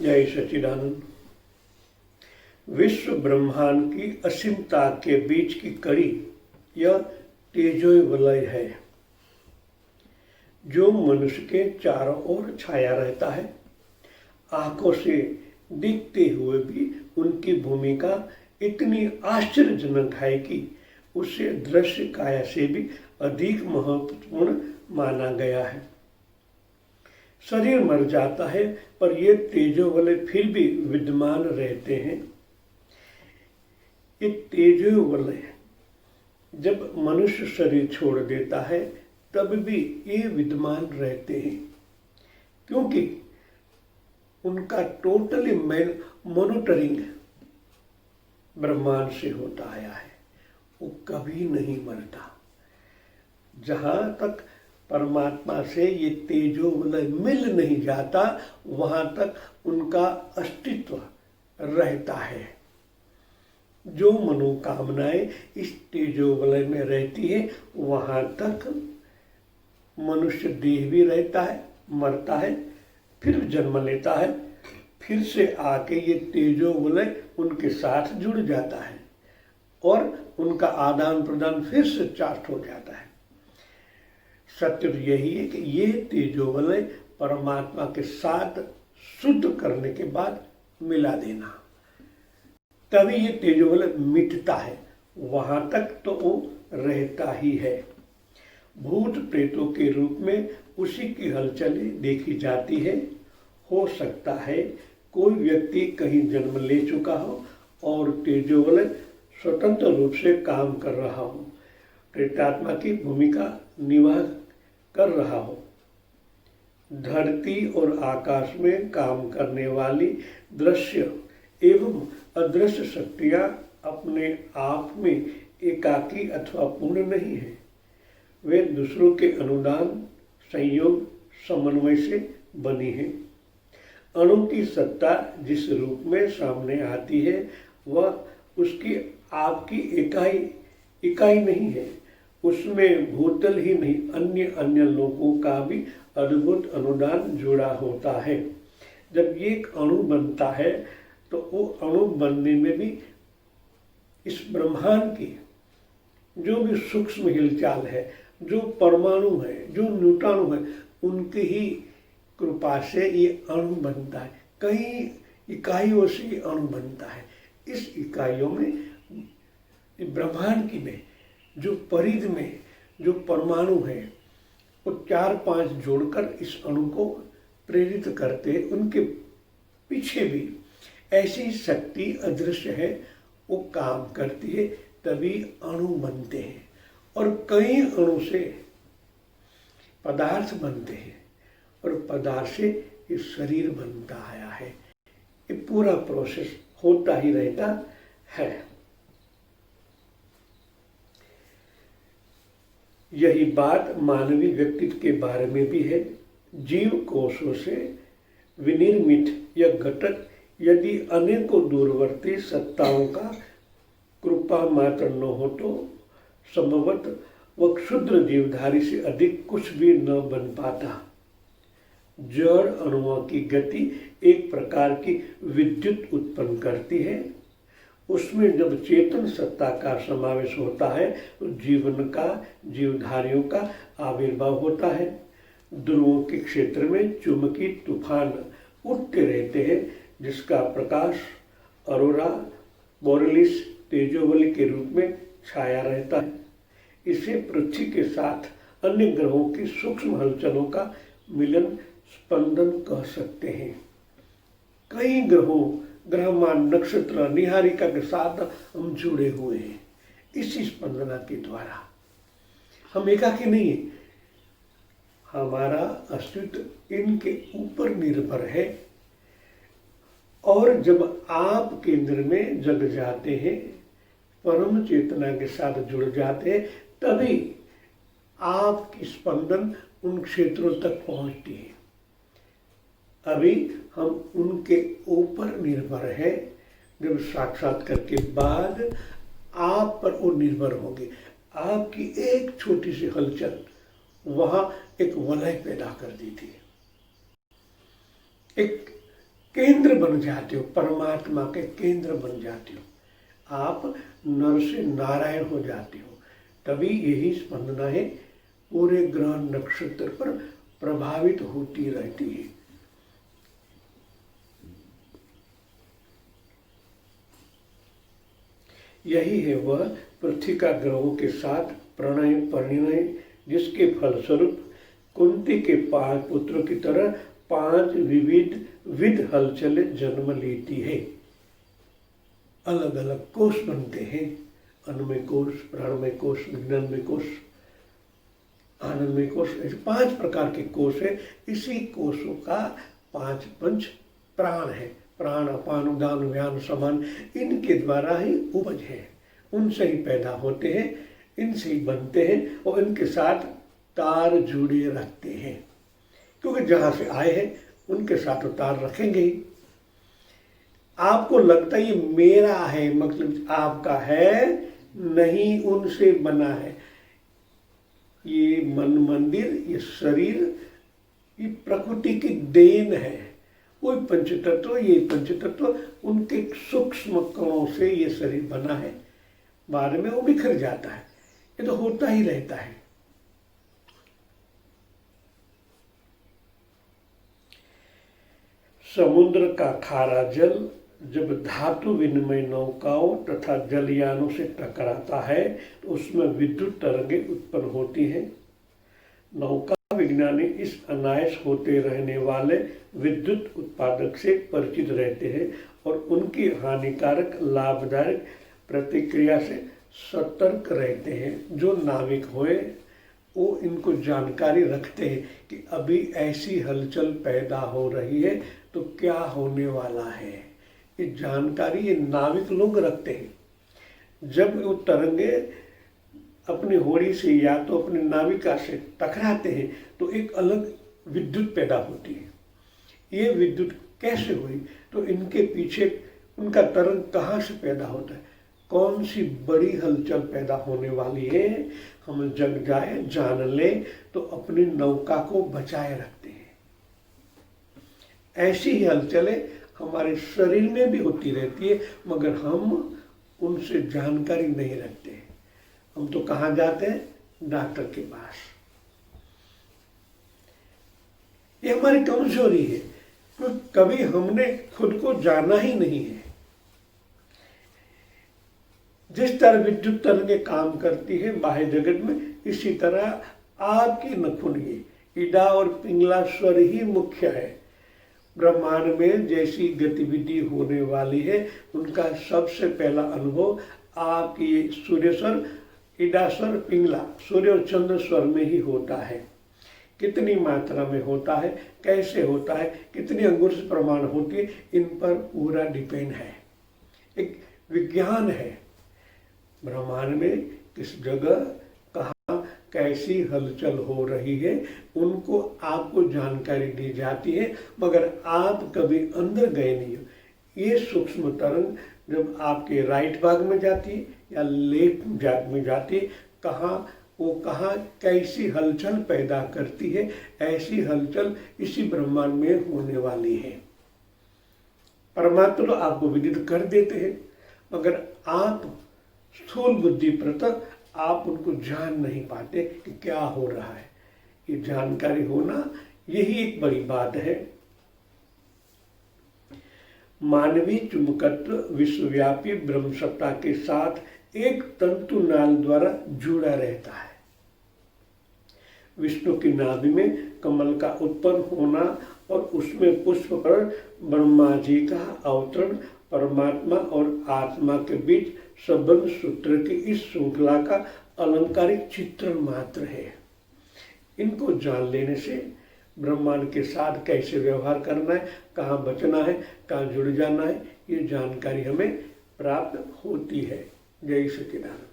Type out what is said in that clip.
जय सच्चिदानंद। विश्व ब्रह्मांड की असीमता के बीच की कड़ी यह तेजोय वलय है जो मनुष्य के चारों ओर छाया रहता है। आंखों से दिखते हुए भी उनकी भूमिका इतनी आश्चर्यजनक है कि उसे दृश्य काया से भी अधिक महत्वपूर्ण माना गया है। शरीर मर जाता है पर ये तेजो वलय फिर भी विद्यमान रहते हैं। ये तेजो वलय जब मनुष्य शरीर छोड़ देता है तब भी ये विद्यमान रहते हैं, क्योंकि उनका टोटली मॉनिटरिंग ब्रह्मांड से होता आया है। वो कभी नहीं मरता। जहाँ तक परमात्मा से ये तेजो वलय मिल नहीं जाता वहाँ तक उनका अस्तित्व रहता है। जो मनोकामनाएं इस तेजो वलय में रहती है वहाँ तक मनुष्य देह भी रहता है, मरता है, फिर जन्म लेता है, फिर से आके ये तेजो वलय उनके साथ जुड़ जाता है और उनका आदान प्रदान फिर से चार्ट हो जाता है। सत्य यही है कि ये तेजो वलय परमात्मा के साथ शुद्ध करने के बाद मिला देना, तभी ये तेजो वलय मिटता है। वहां तक तो वो रहता ही है। भूत प्रेतों के रूप में उसी की हलचलें देखी जाती है। हो सकता है कोई व्यक्ति कहीं जन्म ले चुका हो और तेजो वलय स्वतंत्र रूप से काम कर रहा हो, प्रेतात्मा की भूमिका निभा कर रहा हो। धरती और आकाश में काम करने वाली दृश्य एवं अदृश्य शक्तियां अपने आप में एकाकी अथवा पूर्ण नहीं है। वे दूसरों के अनुदान, संयोग, समन्वय से बनी है। अणु की सत्ता जिस रूप में सामने आती है वह उसकी आपकी इकाई नहीं है। उसमें भूतल ही नहीं अन्य लोगों का भी अद्भुत अनुदान जुड़ा होता है। जब ये एक अणु बनता है तो वो अणु बनने में भी इस ब्रह्मांड की जो भी सूक्ष्म हिलचाल है, जो परमाणु है, जो न्यूट्रॉन है, उनकी ही कृपा से ये अणु बनता है। कई इकाइयों से ये अणु बनता है। इस इकाइयों में ब्रह्मांड की में जो परिधि में जो परमाणु है वो 4-5 जोड़कर इस अणु को प्रेरित करते हैं। उनके पीछे भी ऐसी शक्ति अदृश्य है, वो काम करती है, तभी अणु बनते हैं। और कई अणु से पदार्थ बनते हैं और पदार्थ से ये शरीर बनता आया है। ये पूरा प्रोसेस होता ही रहता है। यही बात मानवीय व्यक्तित्व के बारे में भी है। जीव कोशों से विनिर्मित यह घटक यदि अनेकों दूरवर्ती सत्ताओं का कृपा मात्र न हो तो संभवतः वह क्षुद्र जीवधारी से अधिक कुछ भी न बन पाता। जड़ अणुओं की गति एक प्रकार की विद्युत उत्पन्न करती है। उसमें जब चेतन सत्ता का समावेश होता है तो जीवन का, जीवधारियों का आविर्भाव होता है। ध्रुवों के क्षेत्र में चुंबकीय तूफान उठते रहते हैं, जिसका प्रकाश अरोरा बोरेलिस तेजोवलय के रूप में छाया रहता है। इसे पृथ्वी के साथ अन्य ग्रहों की सूक्ष्म हलचलों का मिलन स्पंदन कह सकते हैं। कई ग्रहों, ग्रहमान, नक्षत्र, निहारिका के साथ हम जुड़े हुए हैं इसी स्पंदना के द्वारा। हम एकाकी नहीं है। हमारा अस्तित्व इनके ऊपर निर्भर है। और जब आप केंद्र में जग जाते हैं, परम चेतना के साथ जुड़ जाते हैं, तभी आपकी स्पंदन उन क्षेत्रों तक पहुंचती है। अभी हम उनके ऊपर निर्भर है। जब साक्षात्कार के बाद आप पर वो निर्भर होंगे। आपकी एक छोटी सी हलचल वहां एक वलय पैदा कर दी थी। एक केंद्र बन जाते हो, परमात्मा के केंद्र बन जाते हो, आप नर से नारायण हो जाते हो। तभी यही स्पंदनाएं पूरे ग्रह नक्षत्र पर प्रभावित होती रहती है। यही है वह पृथ्वी का ग्रहों के साथ प्रणय परिणय, जिसके फलस्वरूप कुंती के 5 पुत्रों की तरह 5 विविध हलचलें जन्म लेती है। अलग अलग कोष बनते हैं, अन्नमय कोष, प्राणमय कोष, विज्ञानमय कोष, आनंदमय कोष, ऐसे 5 प्रकार के कोष है। इसी कोषों का 5 पंच प्राण है। प्राण, अपान, उदान, व्यान, समान, इनके द्वारा ही उपज है, उनसे ही पैदा होते हैं, इनसे ही बनते हैं और इनके साथ तार जुड़े रखते हैं, क्योंकि जहां से आए हैं उनके साथ तार रखेंगे ही। आपको लगता है ये मेरा है, मतलब आपका है नहीं, उनसे बना है। ये मन मंदिर, ये शरीर, ये प्रकृति की देन है। वो पंचतत्व, ये पंचतत्व उनके सूक्ष्म कणों से ये शरीर बना है। बाद में वो बिखर जाता है, ये तो होता ही रहता है। समुद्र का खारा जल जब धातु विनिमय नौकाओं तथा जलयानों से टकराता है तो उसमें विद्युत तरंगें उत्पन्न होती हैं। नौका विज्ञानी इस अनायास होते रहने वाले विद्युत उत्पादक से परिचित रहते हैं और उनकी हानिकारक लाभदायक प्रतिक्रिया से सतर्क रहते हैं। जो नाविक हुए वो इनको जानकारी रखते हैं कि अभी ऐसी हलचल पैदा हो रही है तो क्या होने वाला है। ये जानकारी ये नाविक लोग रखते हैं। जब वो तरंगे अपनी होड़ी से या तो अपनी नाविका से टकराते हैं तो एक अलग विद्युत पैदा होती है। ये विद्युत कैसे हुई, तो इनके पीछे उनका तरंग कहाँ से पैदा होता है, कौन सी बड़ी हलचल पैदा होने वाली है, हम जग जाए जान ले तो अपनी नौका को बचाए रखते हैं। ऐसी ही हलचलें हमारे शरीर में भी होती रहती है, मगर हम उनसे जानकारी नहीं रखते। हम तो कहाँ जाते हैं, डॉक्टर के पास। ये हमारी कमजोरी है, क्योंकि कभी हमने खुद को जाना ही नहीं है। जिस तरह विद्युत तरंगें काम करती है बाह्य जगत में, इसी तरह आपकी नखुनिए इडा और पिंगला स्वर ही मुख्य है। ब्रह्मांड में जैसी गतिविधि होने वाली है उनका सबसे पहला अनुभव आपकी सूर्य स्वर, इडा स्वर, पिंगला, सूर्य और चंद्र स्वर में ही होता है। कितनी मात्रा में होता है, कैसे होता है, कितनी अंगुर से प्रमाण होती है, इन पर पूरा डिपेंड है। एक विज्ञान है ब्रह्मांड में किस जगह कहाँ कैसी हलचल हो रही है, उनको आपको जानकारी दी जाती है, मगर आप कभी अंदर गए नहीं हो। ये सूक्ष्म तरंग जब आपके राइट भाग में जाती है या लेफ्ट भाग में जाती है, कहाँ कैसी हलचल पैदा करती है, ऐसी हलचल इसी ब्रह्मांड में होने वाली है। परमात्मा तो आपको विदित कर देते हैं, मगर आप स्थूल बुद्धि प्रतः आप उनको जान नहीं पाते कि क्या हो रहा है। ये जानकारी होना यही एक बड़ी बात है। मानवीय चुंबकत्व विश्वव्यापी ब्रह्म सत्ता के साथ एक तंतु नाल द्वारा जुड़ा रहता है। विष्णु की नाभि में कमल का उत्पन्न होना और उसमें पुष्प पर ब्रह्मा जी का अवतरण परमात्मा और आत्मा के बीच संबंध सूत्र की इस श्रृंखला का अलंकारिक चित्रण मात्र है। इनको जान लेने से ब्रह्मांड के साथ कैसे व्यवहार करना है, कहाँ बचना है, कहाँ जुड़ जाना है, ये जानकारी हमें प्राप्त होती है। जय सच्चिदानंद।